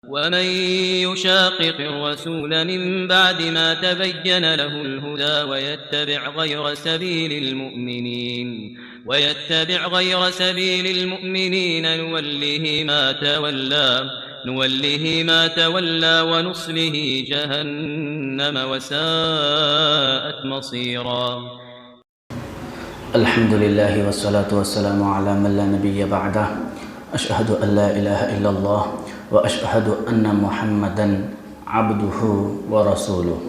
ومن يشاقق الرسول من بعد ما تبين له الهدى ويتبع غير سبيل المؤمنين نوله ما تولى ونصله جهنم وساءت مصيرا. الحمد لله والصلاة والسلام على من لا نبي بعده أشهد أن لا إله إلا الله وأشهد أن محمدا عبده ورسوله.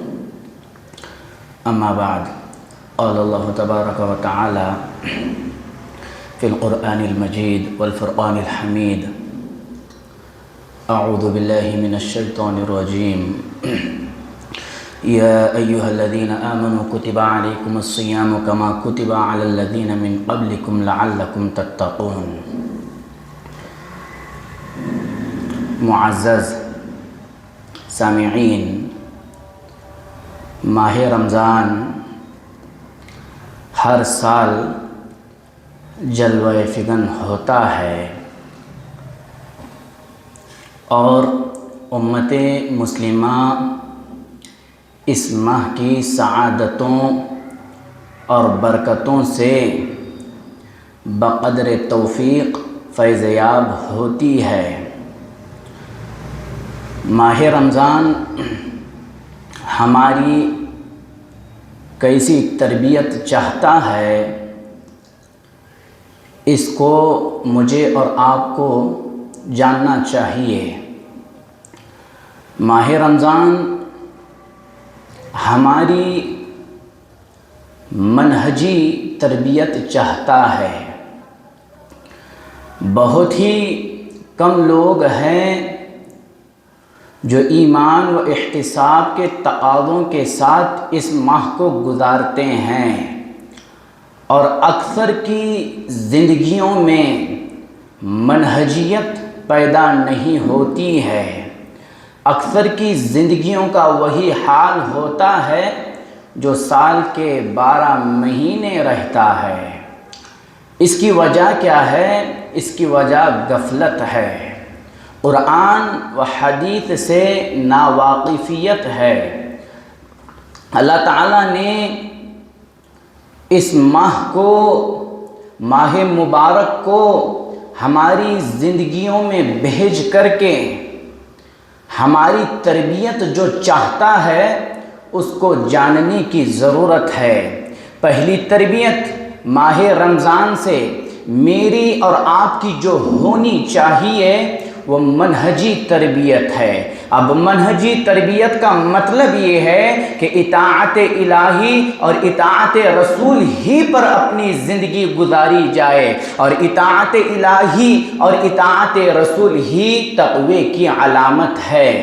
أما بعد، قال الله تبارك وتعالى في القرآن المجيد والفرقان الحميد: أعوذ بالله من الشيطان الرجيم. يا أيها الذين آمنوا كتب عليكم الصيام كما كتب على الذين من قبلكم لعلكم تتقون. معزز سامعین، ماہ رمضان ہر سال جلوہ فگن ہوتا ہے اور امت مسلمہ اس ماہ کی سعادتوں اور برکتوں سے بقدر توفیق فیض یاب ہوتی ہے۔ ماہ رمضان ہماری کیسی تربیت چاہتا ہے، اس کو مجھے اور آپ کو جاننا چاہیے۔ ماہ رمضان ہماری منہجی تربیت چاہتا ہے۔ بہت ہی کم لوگ ہیں جو ایمان و احتساب کے تقاضوں کے ساتھ اس ماہ کو گزارتے ہیں، اور اکثر کی زندگیوں میں منہجیت پیدا نہیں ہوتی ہے۔ اکثر کی زندگیوں کا وہی حال ہوتا ہے جو سال کے 12 مہینے رہتا ہے۔ اس کی وجہ کیا ہے؟ اس کی وجہ غفلت ہے، قرآن و حدیث سے ناواقفیت ہے۔ اللہ تعالیٰ نے اس ماہ کو، ماہ مبارک کو ہماری زندگیوں میں بھیج کر کے ہماری تربیت جو چاہتا ہے اس کو جاننے کی ضرورت ہے۔ پہلی تربیت ماہ رمضان سے میری اور آپ کی جو ہونی چاہیے وہ منہجی تربیت ہے۔ اب منہجی تربیت کا مطلب یہ ہے کہ اطاعت الہی اور اطاعت رسول ہی پر اپنی زندگی گزاری جائے، اور اطاعت الہی اور اطاعت رسول ہی تقوی کی علامت ہے۔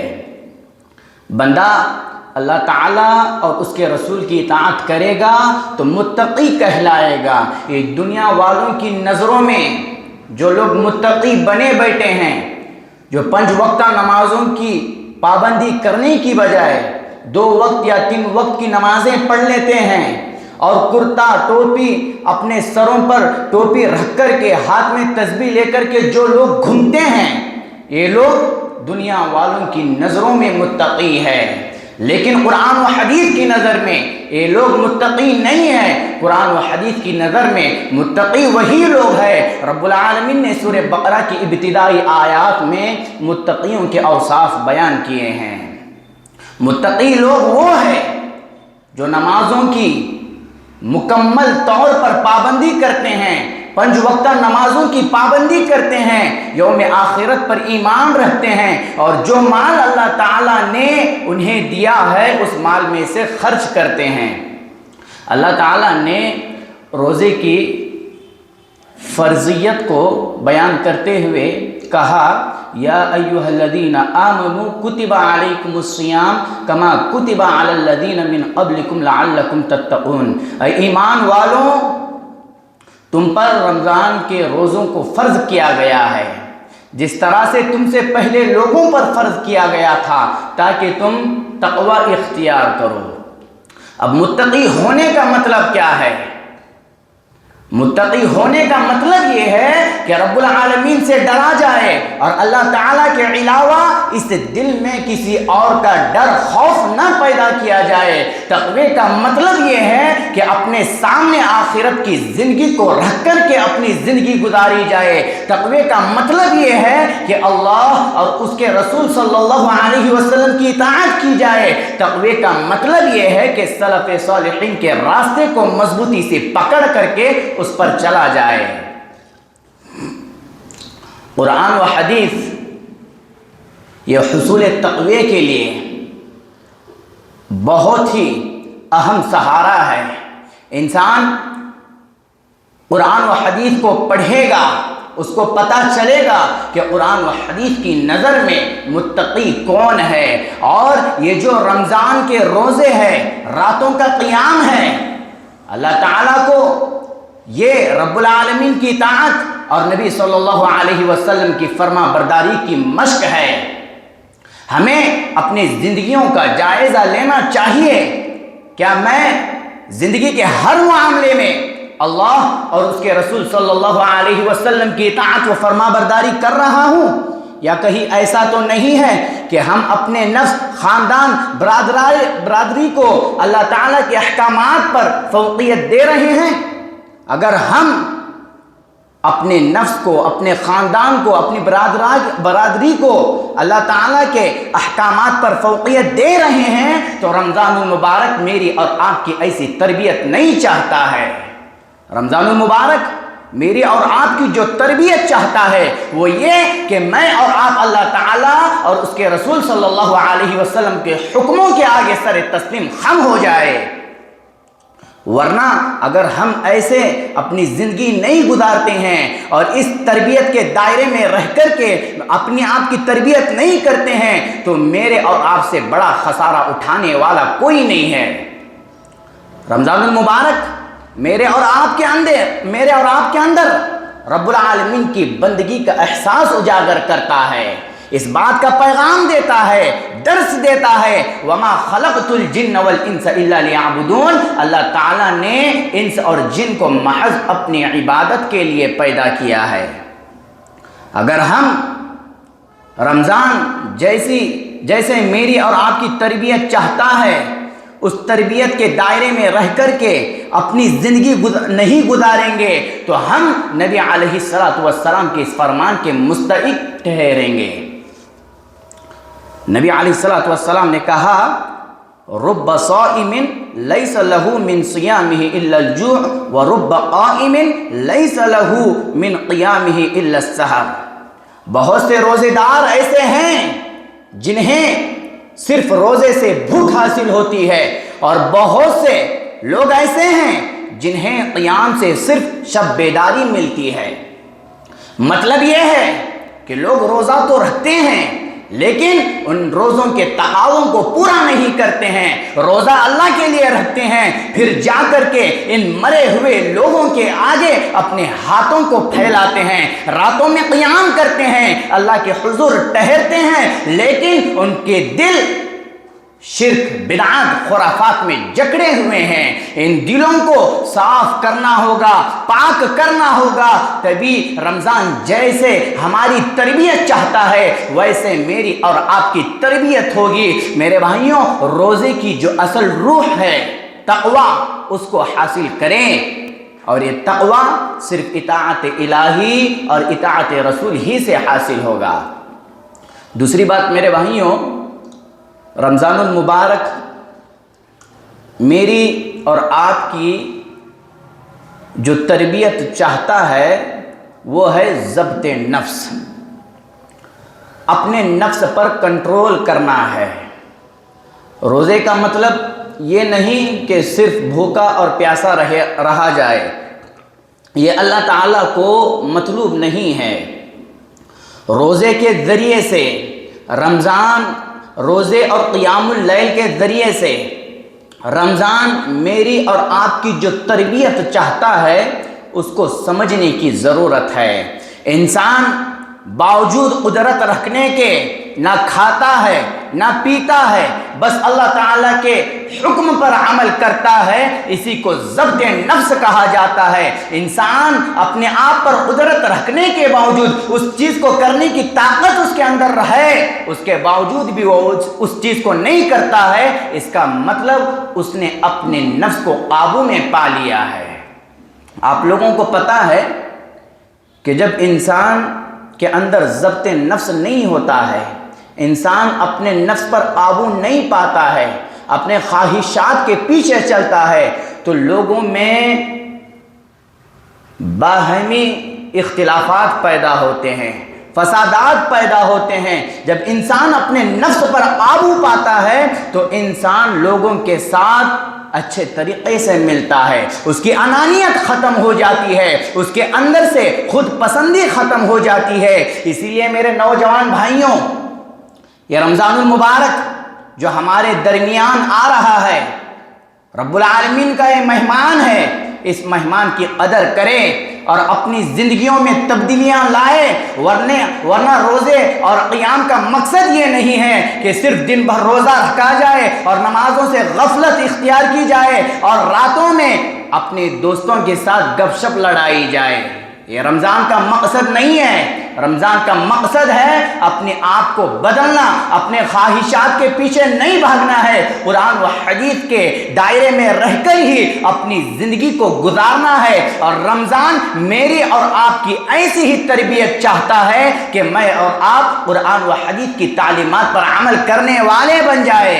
بندہ اللہ تعالیٰ اور اس کے رسول کی اطاعت کرے گا تو متقی کہلائے گا۔ یہ دنیا والوں کی نظروں میں جو لوگ متقی بنے بیٹھے ہیں، جو 5 وقتہ نمازوں کی پابندی کرنے کی بجائے 2 وقت یا 3 وقت کی نمازیں پڑھ لیتے ہیں، اور کرتا ٹوپی اپنے سروں پر ٹوپی رکھ کر کے ہاتھ میں تسبیح لے کر کے جو لوگ گھومتے ہیں، یہ لوگ دنیا والوں کی نظروں میں متقی ہے، لیکن قرآن و حدیث کی نظر میں یہ لوگ متقی نہیں ہیں۔ قرآن و حدیث کی نظر میں متقی وہی لوگ ہیں۔ رب العالمین نے سورہ بقرہ کی ابتدائی آیات میں متقیوں کے اوصاف بیان کیے ہیں۔ متقی لوگ وہ ہیں جو نمازوں کی مکمل طور پر پابندی کرتے ہیں، 5 وقتہ نمازوں کی پابندی کرتے ہیں، یوم آخرت پر ایمان رکھتے ہیں، اور جو مال اللہ تعالیٰ نے انہیں دیا ہے اس مال میں سے خرچ کرتے ہیں۔ اللہ تعالیٰ نے روزے کی فرضیت کو بیان کرتے ہوئے کہا: یا ایھا الذین آمنوا کتب علیکم الصیام کما کتب علی الذین من قبلکم لعلکم تتقون۔ اے ایمان والوں، تم پر رمضان کے روزوں کو فرض کیا گیا ہے جس طرح سے تم سے پہلے لوگوں پر فرض کیا گیا تھا، تاکہ تم تقوی اختیار کرو۔ اب متقی ہونے کا مطلب کیا ہے؟ متقی ہونے کا مطلب یہ ہے کہ رب العالمین سے ڈرا جائے اور اللہ تعالیٰ کے علاوہ اس دل میں کسی اور کا ڈر خوف نہ پیدا کیا جائے۔ تقوی کا مطلب یہ ہے کہ اپنے سامنے آخرت کی زندگی کو رکھ کر کے اپنی زندگی گزاری جائے۔ تقوی کا مطلب یہ ہے کہ اللہ اور اس کے رسول صلی اللہ علیہ وسلم کی اطاعت کی جائے۔ تقوی کا مطلب یہ ہے کہ سلف صالحین کے راستے کو مضبوطی سے پکڑ کر کے اس پر چلا جائے۔ قرآن و حدیث یہ حصول تقوی کے لیے بہت ہی اہم سہارا ہے۔ انسان قرآن و حدیث کو پڑھے گا، اس کو پتہ چلے گا کہ قرآن و حدیث کی نظر میں متقی کون ہے۔ اور یہ جو رمضان کے روزے ہیں، راتوں کا قیام ہے، اللہ تعالیٰ کو یہ رب العالمین کی اطاعت اور نبی صلی اللہ علیہ وسلم کی فرما برداری کی مشق ہے۔ ہمیں اپنی زندگیوں کا جائزہ لینا چاہیے۔ کیا میں زندگی کے ہر معاملے میں اللہ اور اس کے رسول صلی اللہ علیہ وسلم کی اطاعت و فرما برداری کر رہا ہوں؟ یا کہیں ایسا تو نہیں ہے کہ ہم اپنے نفس، خاندان، برادری کو اللہ تعالیٰ کے احکامات پر فوقیت دے رہے ہیں؟ اگر ہم اپنے نفس کو، اپنے خاندان کو، اپنی برادری کو اللہ تعالیٰ کے احکامات پر فوقیت دے رہے ہیں تو رمضان المبارک میری اور آپ کی ایسی تربیت نہیں چاہتا ہے۔ رمضان المبارک میری اور آپ کی جو تربیت چاہتا ہے وہ یہ کہ میں اور آپ اللہ تعالیٰ اور اس کے رسول صلی اللہ علیہ وسلم کے حکموں کے آگے سر تسلیم خم ہو جائے۔ ورنہ اگر ہم ایسے اپنی زندگی نہیں گزارتے ہیں اور اس تربیت کے دائرے میں رہ کر کے اپنی آپ کی تربیت نہیں کرتے ہیں تو میرے اور آپ سے بڑا خسارہ اٹھانے والا کوئی نہیں ہے۔ رمضان المبارک میرے اور آپ کے اندر رب العالمین کی بندگی کا احساس اجاگر کرتا ہے، اس بات کا پیغام دیتا ہے، درس دیتا ہے، وَمَا خَلَقْتُ الْجِنَّ وَالْإِنسَ إِلَّا لِيَعْبُدُونَ۔ اللہ تعالیٰ نے انس اور جن کو محض اپنی عبادت کے لیے پیدا کیا ہے۔ اگر ہم رمضان جیسے میری اور آپ کی تربیت چاہتا ہے اس تربیت کے دائرے میں رہ کر کے اپنی زندگی نہیں گزاریں گے تو ہم نبی علیہ الصلوۃ والسلام کے اس فرمان کے مستحق ٹھہریں گے۔ نبی علیہ الصلوۃ والسلام نے کہا رب صائم لیس له من صیامه الا الجوع ورب قائم لیس له من قیامه الا السحر۔ بہت سے روزے دار ایسے ہیں جنہیں صرف روزے سے بھوک حاصل ہوتی ہے اور بہت سے لوگ ایسے ہیں جنہیں قیام سے صرف شب بیداری ملتی ہے۔ مطلب یہ ہے کہ لوگ روزہ تو رکھتے ہیں لیکن ان روزوں کے تقاضوں کو پورا نہیں کرتے ہیں۔ روزہ اللہ کے لیے رکھتے ہیں، پھر جا کر کے ان مرے ہوئے لوگوں کے آگے اپنے ہاتھوں کو پھیلاتے ہیں، راتوں میں قیام کرتے ہیں، اللہ کے حضور ٹہرتے ہیں، لیکن ان کے دل شرک، بدعات، خرافات میں جکڑے ہوئے ہیں۔ ان دلوں کو صاف کرنا ہوگا، پاک کرنا ہوگا، تبھی رمضان جیسے ہماری تربیت چاہتا ہے ویسے میری اور آپ کی تربیت ہوگی۔ میرے بھائیوں، روزے کی جو اصل روح ہے تقوی، اس کو حاصل کریں، اور یہ تقوی صرف اطاعت الہی اور اطاعت رسول ہی سے حاصل ہوگا۔ دوسری بات میرے بھائیوں، رمضان المبارک میری اور آپ کی جو تربیت چاہتا ہے وہ ہے ضبط نفس، اپنے نفس پر کنٹرول کرنا ہے۔ روزے کا مطلب یہ نہیں کہ صرف بھوکا اور پیاسا رہا جائے، یہ اللہ تعالیٰ کو مطلوب نہیں ہے۔ روزے کے ذریعے سے رمضان، روزے اور قیام اللیل کے ذریعے سے رمضان میری اور آپ کی جو تربیت چاہتا ہے اس کو سمجھنے کی ضرورت ہے۔ انسان باوجود قدرت رکھنے کے نہ کھاتا ہے نہ پیتا ہے، بس اللہ تعالیٰ کے حکم پر عمل کرتا ہے، اسی کو ضبط نفس کہا جاتا ہے۔ انسان اپنے آپ پر قدرت رکھنے کے باوجود اس چیز کو کرنے کی طاقت اس کے اندر رہے، اس کے باوجود بھی وہ اس چیز کو نہیں کرتا ہے، اس کا مطلب اس نے اپنے نفس کو قابو میں پا لیا ہے۔ آپ لوگوں کو پتہ ہے کہ جب انسان کے اندر ضبط نفس نہیں ہوتا ہے، انسان اپنے نفس پر قابو نہیں پاتا ہے، اپنے خواہشات کے پیچھے چلتا ہے، تو لوگوں میں باہمی اختلافات پیدا ہوتے ہیں، فسادات پیدا ہوتے ہیں۔ جب انسان اپنے نفس پر قابو پاتا ہے تو انسان لوگوں کے ساتھ اچھے طریقے سے ملتا ہے، اس کی انانیت ختم ہو جاتی ہے، اس کے اندر سے خود پسندی ختم ہو جاتی ہے۔ اسی لیے میرے نوجوان بھائیوں، یہ رمضان المبارک جو ہمارے درمیان آ رہا ہے، رب العالمین کا یہ مہمان ہے، اس مہمان کی قدر کریں اور اپنی زندگیوں میں تبدیلیاں لائے، ورنہ روزے اور قیام کا مقصد یہ نہیں ہے کہ صرف دن بھر روزہ رکھا جائے اور نمازوں سے غفلت اختیار کی جائے اور راتوں میں اپنے دوستوں کے ساتھ گپ شپ لڑائی جائے۔ یہ رمضان کا مقصد نہیں ہے۔ رمضان کا مقصد ہے اپنے آپ کو بدلنا، اپنے خواہشات کے پیچھے نہیں بھاگنا ہے، قرآن و حدیث کے دائرے میں رہ کر ہی اپنی زندگی کو گزارنا ہے۔ اور رمضان میری اور آپ کی ایسی ہی تربیت چاہتا ہے کہ میں اور آپ قرآن و حدیث کی تعلیمات پر عمل کرنے والے بن جائے،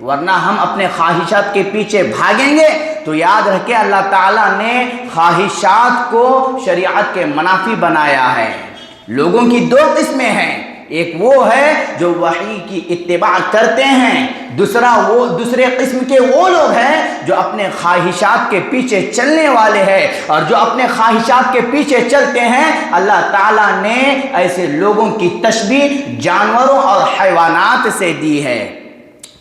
ورنہ ہم اپنے خواہشات کے پیچھے بھاگیں گے تو یاد رکھے اللہ تعالیٰ نے خواہشات کو شریعت کے منافی بنایا ہے۔ لوگوں کی دو قسمیں ہیں، ایک وہ ہے جو وحی کی اتباع کرتے ہیں، دوسرے قسم کے وہ لوگ ہیں جو اپنے خواہشات کے پیچھے چلنے والے ہیں، اور جو اپنے خواہشات کے پیچھے چلتے ہیں اللہ تعالیٰ نے ایسے لوگوں کی تشبیہ جانوروں اور حیوانات سے دی ہے۔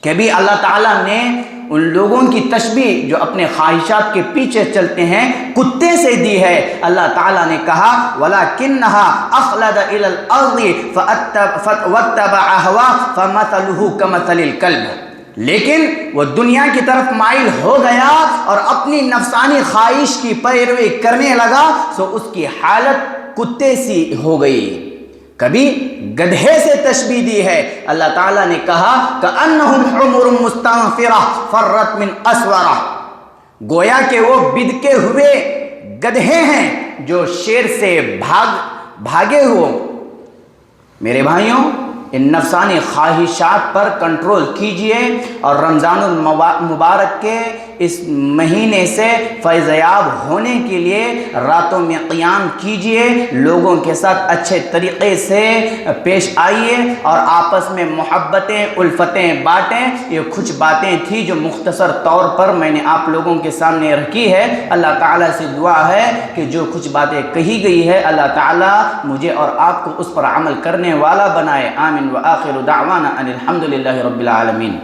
کبھی اللہ تعالیٰ نے ان لوگوں کی تشبیہ جو اپنے خواہشات کے پیچھے چلتے ہیں کتے سے دی ہے۔ اللہ تعالیٰ نے کہا وَلَكِنَّهَا أَخْلَدَ إِلَى الْأَرْضِ وَاتَّبَعَ هَوَاهُ فَمَثَلُهُ كَمَثَلِ الْكَلْبِ، لیکن وہ دنیا کی طرف مائل ہو گیا اور اپنی نفسانی خواہش کی پیروی کرنے لگا تو اس کی حالت کتے سی ہو گئی۔ کبھی گدھے سے تشبیہ دی ہے، اللہ تعالیٰ نے کہا كَأَنَّهُمْ حُمُرٌ مُسْتَنفِرَةٌ فَرَّتْ مِنْ أَسْوَرَةٍ، گویا کہ وہ بدکے ہوئے گدھے ہیں جو شیر سے بھاگے ہوئے۔ میرے بھائیوں، ان نفسانی خواہشات پر کنٹرول کیجئے اور رمضان المبارک کے اس مہینے سے فیض یاب ہونے کے لیے راتوں میں قیام کیجئے، لوگوں کے ساتھ اچھے طریقے سے پیش آئیے اور آپس میں محبتیں الفتیں بانٹیں۔ یہ کچھ باتیں تھیں جو مختصر طور پر میں نے آپ لوگوں کے سامنے رکھی ہے۔ اللہ تعالیٰ سے دعا ہے کہ جو کچھ باتیں کہی گئی ہے اللہ تعالیٰ مجھے اور آپ کو اس پر عمل کرنے والا بنائے۔ آمین وآخر دعوانا ان الحمد للہ رب العالمین۔